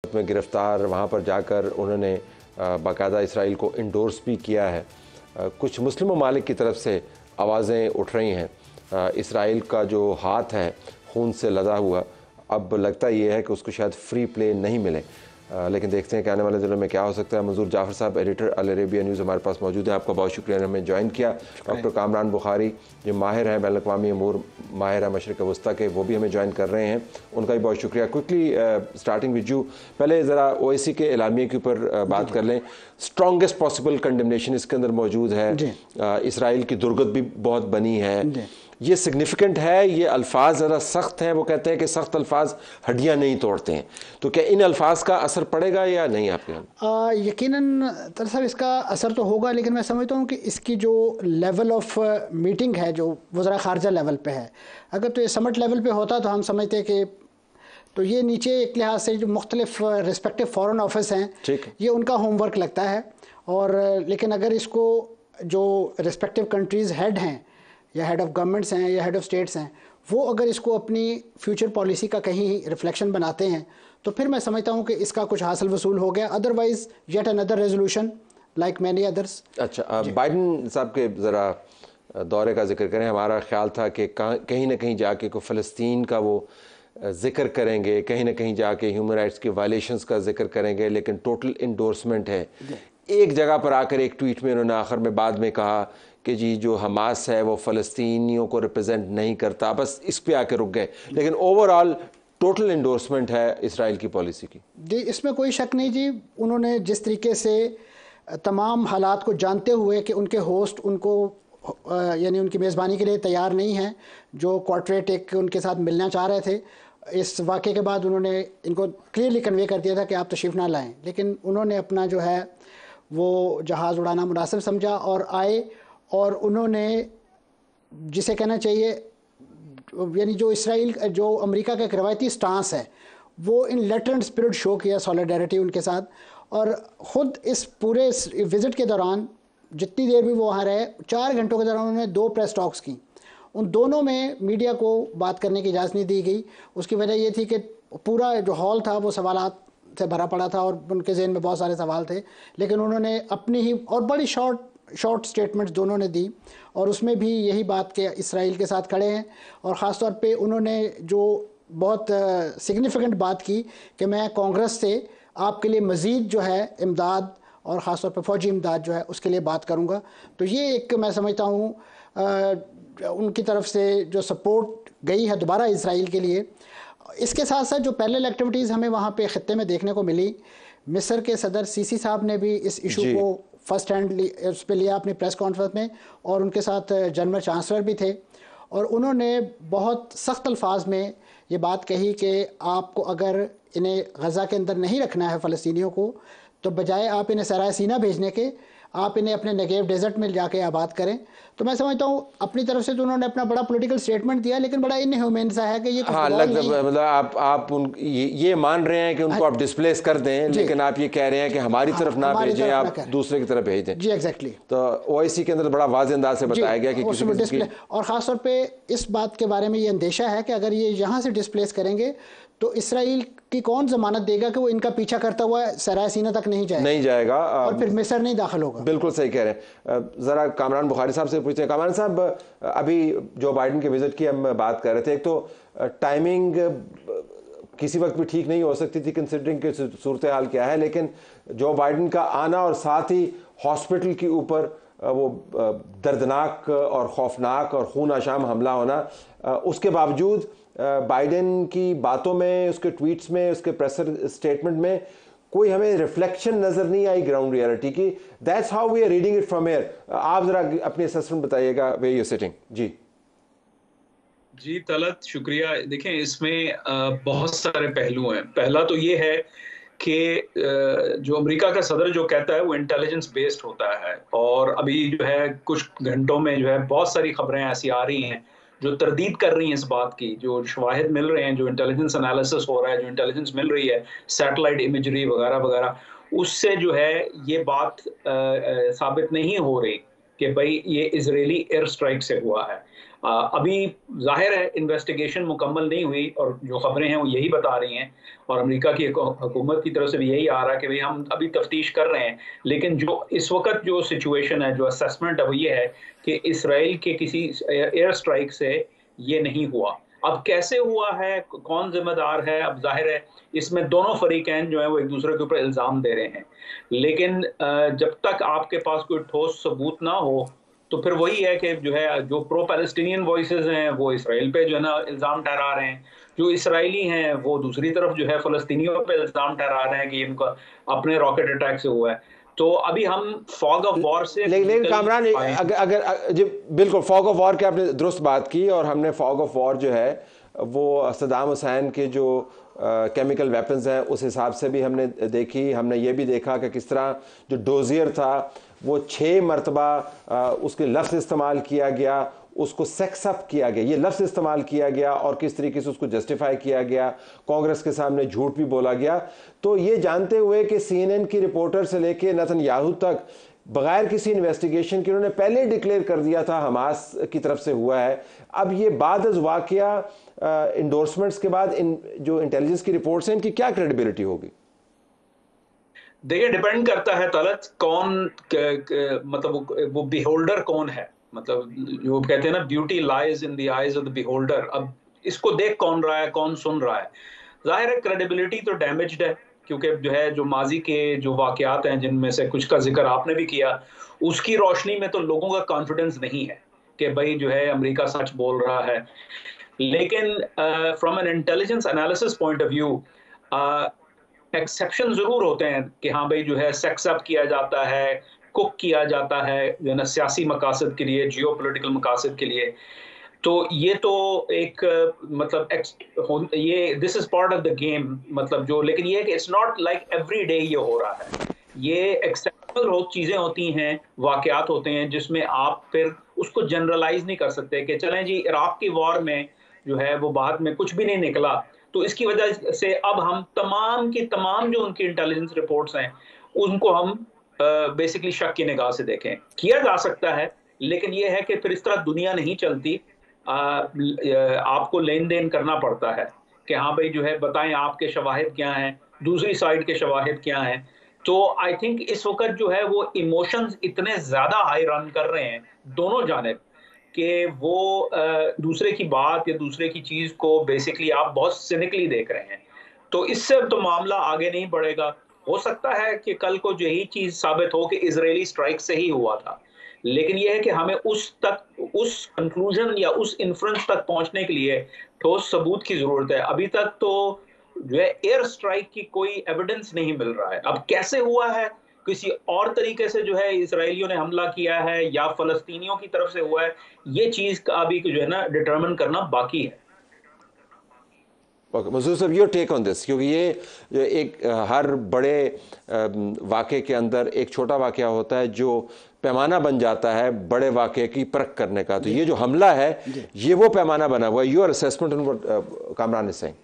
में गिरफ्तार, वहाँ पर जाकर उन्होंने बाकायदा इसराइल को इंडोर्स भी किया है। कुछ मुस्लिम ममालिक की तरफ से आवाज़ें उठ रही हैं। इसराइल का जो हाथ है खून से लदा हुआ, अब लगता ये है कि उसको शायद फ्री प्ले नहीं मिले, लेकिन देखते हैं कि आने वाले दिनों में क्या हो सकता है। मंजूर जाफ़र साहब, एडिटर अल अरेबिया न्यूज़, हमारे पास मौजूद है। आपका बहुत शुक्रिया हमें ज्वाइन किया। डॉक्टर कामरान बुखारी जो माहिर हैं, बैनुल-अक़वामी अमूर माहिर है मशरिक़ वस्ता के, वो भी हमें ज्वाइन कर रहे हैं, उनका भी बहुत शुक्रिया। क्विकली स्टार्टिंग विद यू, पहले ज़रा ओआईसी के एलामिया के ऊपर बात कर लें। स्ट्रॉन्गेस्ट पॉसिबल कंडेमनेशन इसके अंदर मौजूद है। इसराइल की दुर्गत भी बहुत बनी है। ये सिग्निफिकेंट है, ये अल्फाज ज़रा सख्त हैं। वो कहते हैं कि सख्त अल्फाज हड्डियाँ नहीं तोड़ते हैं, तो क्या इन अल्फाज का असर पड़ेगा या नहीं आपके यहाँ? यकीनन दरअसल इसका असर तो होगा, लेकिन मैं समझता हूँ कि इसकी जो लेवल ऑफ मीटिंग है जो वज़रा ख़ारजा लेवल पे है, अगर तो ये समिट लेवल पे होता तो हम समझते कि तो ये नीचे एक लिहाज से जो मुख्तलिफ रिस्पेक्टिव फ़ॉरेन ऑफिस हैं, ये उनका होमवर्क लगता है। और लेकिन अगर इसको जो रिस्पेक्टिव कंट्रीज़ हेड हैं या हेड ऑफ गवर्नमेंट्स हैं या हेड ऑफ स्टेट्स हैं, वो अगर इसको अपनी फ्यूचर पॉलिसी का कहीं रिफ्लेक्शन बनाते हैं तो फिर मैं समझता हूँ कि इसका कुछ हासिल वसूल हो गया। Otherwise yet another resolution like many others. अच्छा, बाइडन साहब के ज़रा दौरे का जिक्र करें। हमारा ख्याल था कि कहीं ना कहीं जाके को फ़लस्तीन का वो जिक्र करेंगे, कहीं ना कहीं जाके ह्यूमन राइट्स के वायलेशंस का जिक्र करेंगे, लेकिन टोटल इंडोर्समेंट है। एक जगह पर आकर एक ट्वीट में उन्होंने आखिर में बाद में कहा कि जी जो हमास है वो फ़लस्तीनियों को रिप्रेजेंट नहीं करता, बस इस पे आके रुक गए। लेकिन ओवरऑल टोटल इंडोर्समेंट है इसराइल की पॉलिसी की। जी, इसमें कोई शक नहीं जी। उन्होंने जिस तरीके से तमाम हालात को जानते हुए कि उनके होस्ट उनको यानी उनकी मेज़बानी के लिए तैयार नहीं हैं, जो क्वार्टरेट एक उनके साथ मिलना चाह रहे थे, इस वाक़े के बाद उन्होंने इनको क्लियरली कन्वे कर दिया था कि आप तशरीफ़ ना लाएं। लेकिन उन्होंने अपना जो है वो जहाज़ उड़ाना मुनासिब समझा और आए, और उन्होंने जिसे कहना चाहिए यानी जो इसराइल जो अमेरिका का एक रवायती स्टांस है वो इन लेटर एंड स्पिरिट शो किया, सॉलिडारिटी उनके साथ। और ख़ुद इस पूरे विज़िट के दौरान जितनी देर भी वो वहाँ रहे, 4 घंटों के दौरान उन्होंने 2 प्रेस टॉक्स की। उन दोनों में मीडिया को बात करने की इजाज़त नहीं दी गई। उसकी वजह ये थी कि पूरा जो हॉल था वो सवालात से भरा पड़ा था और उनके ज़हन में बहुत सारे सवाल थे, लेकिन उन्होंने अपनी ही और बड़ी शॉर्ट स्टेटमेंट्स दोनों ने दी, और उसमें भी यही बात कि इसराइल के साथ खड़े हैं। और ख़ास तौर पे उन्होंने जो बहुत सिग्निफिकेंट बात की कि मैं कांग्रेस से आपके लिए मज़ीद जो है इमदाद और ख़ास तौर पे फ़ौजी इमदाद जो है उसके लिए बात करूँगा। तो ये एक मैं समझता हूँ उनकी तरफ से जो सपोर्ट गई है दोबारा इसराइल के लिए। इसके साथ साथ जो पैरेलल एक्टिविटीज़ हमें वहाँ पे ख़ित्ते में देखने को मिली, मिस्र के सदर सीसी साहब ने भी इस इशू को फर्स्ट हैंड उस पर लिया अपनी प्रेस कॉन्फ्रेंस में, और उनके साथ जर्मन चांसलर भी थे, और उन्होंने बहुत सख्त अल्फाज में ये बात कही कि आपको अगर इन्हें गज़ा के अंदर नहीं रखना है फ़लस्तीनियों को, तो बजाय आप इन्हें सराय सीना भेजने के आप इन्हें अपने नेगेव डेजर्ट में जाके आबाद करें। तो मैं समझता हूँ अपनी तरफ से तो उन्होंने अपना बड़ा पॉलिटिकल स्टेटमेंट दिया, लेकिन बड़ा इनह्यूमन सा है कि ये मतलब आप ये मान रहे हैं कि उनको आप डिस्प्लेस कर दें, लेकिन आप ये कह रहे हैं कि हमारी तरफ ना भेजें, आप दूसरे की तरफ भेज दें। जी एग्जैक्टली। तो ओआईसी के अंदर बड़ा वाज़ेह अंदाज से बताया गया कि किसी डिस्प्ले, और ख़ास तौर पे इस बात के बारे में ये अंदेशा है कि अगर ये यहाँ से डिस्प्लेस करेंगे तो इसराइल की कौन ज़मानत देगा कि वो इनका पीछा करता हुआ सराय सीना तक नहीं जाएगा और फिर मिस्र नहीं दाखिल होगा। बिल्कुल सही कह रहे हैं। ज़रा कामरान बुखारी साहब से पूछते हैं। कामरान साहब, अभी जो बाइडन के विज़िट की हम बात कर रहे थे, एक तो टाइमिंग किसी वक्त भी ठीक नहीं हो सकती थी कंसिडरिंग कि सूरत हाल क्या है, लेकिन जो बाइडन का आना और साथ ही हॉस्पिटल के ऊपर वो दर्दनाक और खौफनाक और खून आशाम हमला होना, उसके बावजूद बाइडेन की बातों में, उसके ट्वीट्स में, उसके प्रेस स्टेटमेंट में कोई हमें रिफ्लेक्शन नज़र नहीं आई ग्राउंड रियलिटी की। That's how we are reading it from here. आप ज़रा अपनी असेसमेंट बताइएगा वे यू सिटिंग। जी तलत, शुक्रिया। देखें, इसमें बहुत सारे पहलू हैं। पहला तो ये है कि जो अमेरिका का सदर जो कहता है वो इंटेलिजेंस बेस्ड होता है, और अभी जो है कुछ घंटों में जो है बहुत सारी खबरें ऐसी आ रही हैं जो तरदीद कर रही हैं इस बात की, जो शवाहिद मिल रहे हैं, जो इंटेलिजेंस एनालिसिस हो रहा है, जो इंटेलिजेंस मिल रही है, सैटेलाइट इमेजरी वगैरह वगैरह, उससे जो है ये बात साबित नहीं हो रही कि भाई ये इजरायली एयर स्ट्राइक से हुआ है। अभी जाहिर है इन्वेस्टिगेशन मुकम्मल नहीं हुई और जो खबरें हैं वो यही बता रही हैं, और अमेरिका की हुकूमत की तरफ से भी यही आ रहा है कि भाई हम अभी तफ्तीश कर रहे हैं। लेकिन जो इस वक्त जो सिचुएशन है, जो असेसमेंट है, वो ये है कि इसराइल के किसी एयर स्ट्राइक से ये नहीं हुआ। अब कैसे हुआ है, कौन जिम्मेदार है, अब जाहिर है इसमें दोनों फरीकैन जो है वो एक दूसरे के ऊपर इल्ज़ाम दे रहे हैं। लेकिन जब तक आपके पास कोई ठोस सबूत ना हो तो फिर वही है कि जो है जो प्रो पैलेस्टीनियन वॉइसेस हैं वो इसराइल पे जो है ना इल्ज़ाम ठहरा रहे हैं, जो इसराइली हैं वो दूसरी तरफ जो है फ़लस्तीनियों पे इल्ज़ाम ठहरा रहे हैं कि इनका अपने रॉकेट अटैक से हुआ है। तो अभी हम फॉग ऑफ वॉर से लेकिन कामरान, अगर अगर जी बिल्कुल, फॉग ऑफ वॉर की आपने दुरुस्त बात की, और हमने फॉग ऑफ वॉर जो है वो सद्दाम हुसैन के जो केमिकल वेपन्स हैं उस हिसाब से भी हमने देखी। हमने ये भी देखा कि किस तरह जो डोजियर था वो 6 मरतबा उसके लफ्ज़ इस्तेमाल किया गया, उसको सेक्स अप किया गया, ये लफ्ज़ इस्तेमाल किया गया, और किस तरीके से उसको जस्टिफाई किया गया, कांग्रेस के सामने झूठ भी बोला गया। तो ये जानते हुए कि CNN की रिपोर्टर से लेके नेतन्याहू तक बगैर किसी इन्वेस्टिगेशन के उन्होंने पहले डिक्लेयर कर दिया था हमास की तरफ से हुआ है। अब ये बाद अज़ वाक़या इंडोर्समेंट्स के बाद इन जो इंटेलिजेंस की रिपोर्ट्स हैं इनकी क्या क्रेडिबिलिटी होगी? देखिए, डिपेंड करता है तलत कौन मतलब वो बिहोल्डर कौन है। मतलब जो कहते हैं ना, beauty lies in the eyes of the beholder. अब इसको देख कौन रहा है, कौन सुन रहा है। जाहिर है क्रेडिबिलिटी तो डैमेज्ड है, क्योंकि जो है जो माजी के जो वाकयात हैं जिनमें से कुछ का जिक्र आपने भी किया, उसकी रोशनी में तो लोगों का कॉन्फिडेंस नहीं है कि भाई जो है अमेरिका सच बोल रहा है। लेकिन from N intelligence analysis point of view exception जरूर होते हैं कि हाँ भाई जो है सेक्स अप किया जाता है, कुक किया जाता है जो है ना सियासी मकासद के लिए, जियो पोलिटिकल मकासद के लिए। तो ये तो एक मतलब ये this is part of the game, मतलब जो, लेकिन ये कि it's not like every day ये हो रहा है। ये एक्सेप्शनल चीजें होती हैं, वाकयात होते हैं जिसमें आप फिर उसको जनरलाइज नहीं कर सकते कि चलें जी इराक की वॉर में जो है वो बाद में कुछ भी नहीं निकला, तो इसकी वजह से अब हम तमाम की तमाम जो उनकी इंटेलिजेंस रिपोर्ट्स हैं उनको हम बेसिकली शक की निगाह से देखें। किया जा सकता है, लेकिन ये है कि फिर इस तरह दुनिया नहीं चलती। आपको लेन देन करना पड़ता है कि हाँ भाई जो है बताएं आपके शवाहिद क्या हैं, दूसरी साइड के शवाहिद क्या हैं। तो आई थिंक इस वक्त जो है वो इमोशंस इतने ज्यादा हाई रन कर रहे हैं दोनों जानिब कि वो दूसरे की बात या दूसरे की चीज को बेसिकली आप बहुत सिनिकली देख रहे हैं। तो इससे तो मामला आगे नहीं बढ़ेगा। हो सकता है कि कल को यही चीज साबित हो कि इजरायली स्ट्राइक से ही हुआ था, लेकिन यह है कि हमें उस कंक्लूजन या उस इन्फ्रेंस तक पहुंचने के लिए ठोस सबूत की जरूरत है। अभी तक तो जो है एयर स्ट्राइक की कोई एविडेंस नहीं मिल रहा है। अब कैसे हुआ है, किसी और तरीके से जो है इसराइलियों ने हमला किया है या फलस्तीनियों की तरफ से हुआ है, ये चीज का अभी जो है ना डिटरमिन करना बाकी है। मसूद साहब, योर टेक ऑन दिस, क्योंकि ये एक हर बड़े वाक़े के अंदर एक छोटा वाक़या होता है जो पैमाना बन जाता है बड़े वाक़े की परख करने का। तो ये जो हमला है ये वो पैमाना बना हुआ है। Your assessment on what Kamran is saying?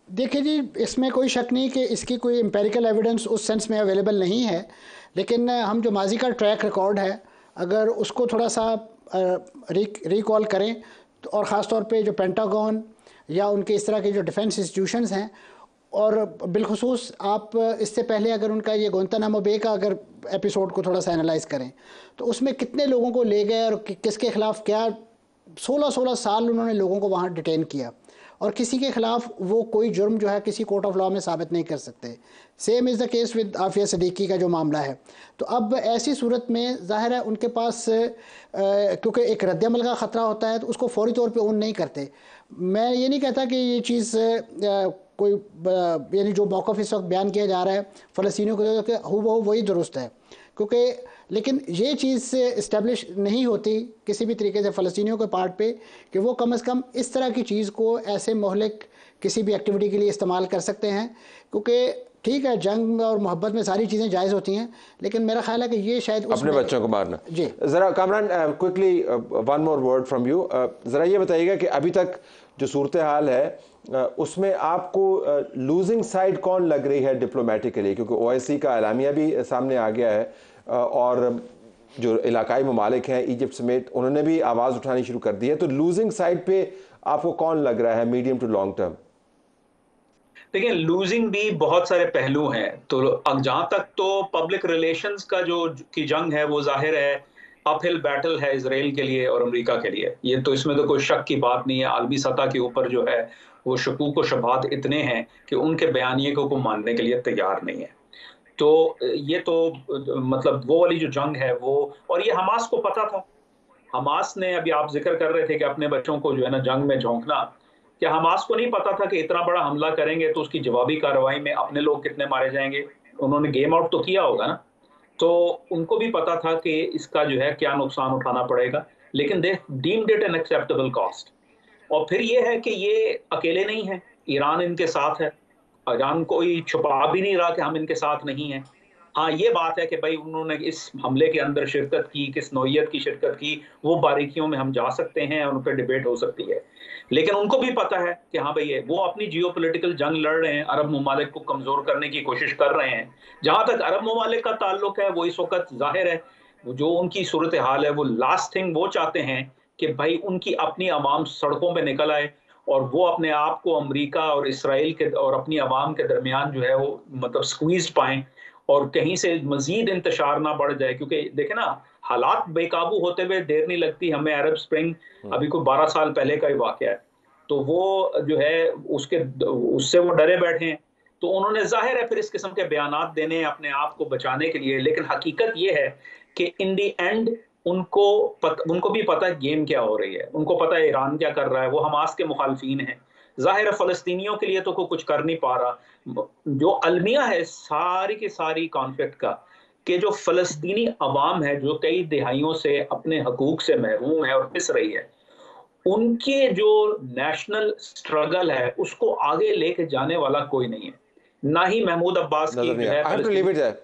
देखिए जी, इसमें कोई शक नहीं कि इसकी कोई एम्पेरिकल एविडेंस उस सेंस में अवेलेबल नहीं है, लेकिन हम जो माजी का ट्रैक रिकॉर्ड है अगर उसको थोड़ा सा रिकॉल करें तो, और ख़ास तौर पे जो पेंटागन या उनके इस तरह के जो डिफेंस इंस्टीट्यूशंस हैं, और बिलखुसूस आप इससे पहले अगर उनका ये गुआंतानामो बे का अगर एपिसोड को थोड़ा सा एनालाइज करें तो उसमें कितने लोगों को ले गए और किसके खिलाफ क्या 16 साल उन्होंने लोगों को वहाँ डिटेन किया, और किसी के खिलाफ वो कोई जुर्म जो है किसी कोर्ट ऑफ लॉ में साबित नहीं कर सकते। Same is the case with Aafia Siddiqui का जो मामला है। तो अब ऐसी सूरत में जाहिर है उनके पास क्योंकि एक रद्दअमल का ख़तरा होता है तो उसको फौरी तौर पे ऑन नहीं करते। मैं ये नहीं कहता कि ये चीज़ कोई यानी जो मौक़िफ़ इस वक्त बयान किया जा रहा है फ़लस्तीनियों को हूबहू वही दुरुस्त है, क्योंकि लेकिन ये चीज़ इस्टेब्लिश नहीं होती किसी भी तरीके से फ़लस्तीनियों के पार्ट पे कि वो कम से कम इस तरह की चीज़ को ऐसे मोहलिक किसी भी एक्टिविटी के लिए इस्तेमाल कर सकते हैं। क्योंकि ठीक है, जंग और मोहब्बत में सारी चीज़ें जायज़ होती हैं, लेकिन मेरा ख्याल है कि ये शायद अपने बच्चों को मारना। जी ज़रा Kamran, quickly one more word from you. ज़रा ये बताइएगा कि अभी तक जो सूरत हाल है उसमें आपको लूजिंग साइड कौन लग रही है डिप्लोमेटिकली, क्योंकि OIC का एलामिया भी सामने आ गया है और जो इलाकाई ममालिक हैं इजिप्ट समेत, उन्होंने भी आवाज़ उठानी शुरू कर दी है। तो लूजिंग साइड पे आपको कौन लग रहा है मीडियम टू लॉन्ग टर्म? देखिए, लूजिंग भी बहुत सारे पहलू हैं। तो जहां तक तो पब्लिक रिलेशंस का जो की जंग है वो जाहिर है अपहिल बैटल है इसराइल के लिए और अमेरिका के लिए। ये तो इसमें तो कोई शक की बात नहीं है। आलमी सतह के ऊपर जो है वो शकूक व शबात इतने हैं कि उनके बयानिए को मानने के लिए तैयार नहीं है। तो ये तो मतलब वो वाली जो जंग है वो, और ये हमास को पता था। हमास ने, अभी आप जिक्र कर रहे थे कि अपने बच्चों को जो है ना जंग में झोंकना, क्या हमास को नहीं पता था कि इतना बड़ा हमला करेंगे तो उसकी जवाबी कार्रवाई में अपने लोग कितने मारे जाएंगे? उन्होंने गेम आउट तो किया होगा ना। तो उनको भी पता था कि इसका जो है क्या नुकसान उठाना पड़ेगा, लेकिन they deemed it an acceptable cost. और फिर ये है कि ये अकेले नहीं है, ईरान इनके साथ है। ईरान कोई छुपा भी नहीं रहा कि हम इनके साथ नहीं हैं। हाँ, ये बात है कि भाई उन्होंने इस हमले के अंदर शिरकत की, किस नौइयत की शिरकत की, वो बारीकियों में हम जा सकते हैं और उन पर डिबेट हो सकती है। लेकिन उनको भी पता है कि हाँ भाई वो अपनी जियोपॉलिटिकल जंग लड़ रहे हैं, अरब ममालिक को कमजोर करने की कोशिश कर रहे हैं। जहां तक अरब ममालिक का ताल्लुक है, वो इस वक्त जाहिर है जो उनकी सूरत हाल है, वो लास्ट थिंग वो चाहते हैं कि भाई उनकी अपनी आवाम सड़कों पे निकल आए और वो अपने आप को अमेरिका और इसराइल के और अपनी आवाम के दरमियान जो है वो मतलब स्क्वीज पाएं और कहीं से मजीद इंतशार ना बढ़ जाए। क्योंकि देखे ना, हालात बेकाबू होते हुए देर नहीं लगती। हमें अरब स्प्रिंग अभी कोई 12 साल पहले का ही वाकया है, तो वो जो है उससे वो डरे बैठे हैं। तो उन्होंने जाहिर है फिर इस किस्म के बयानात देने हैं अपने आप को बचाने के लिए। लेकिन हकीकत ये है कि इन दी एंड उनको भी पता है गेम क्या हो रही है, उनको पता है ईरान क्या कर रहा है, वो हमास के मुखालफीन हैं। जाहिर है फलस्तीनियों के लिए तो कोई कुछ कर नहीं पा रहा। जो अलमिया है सारी की सारी कॉन्फ्लिक्ट का, कि जो फलस्तीनी अवाम है जो कई दिहाइयों से अपने हकूक से महरूम है और पिस रही है, उनके जो नेशनल स्ट्रगल है उसको आगे लेके जाने वाला कोई नहीं है। ना ही महमूद अब्बास की नजर नहीं जो आया। है I have to leave it there.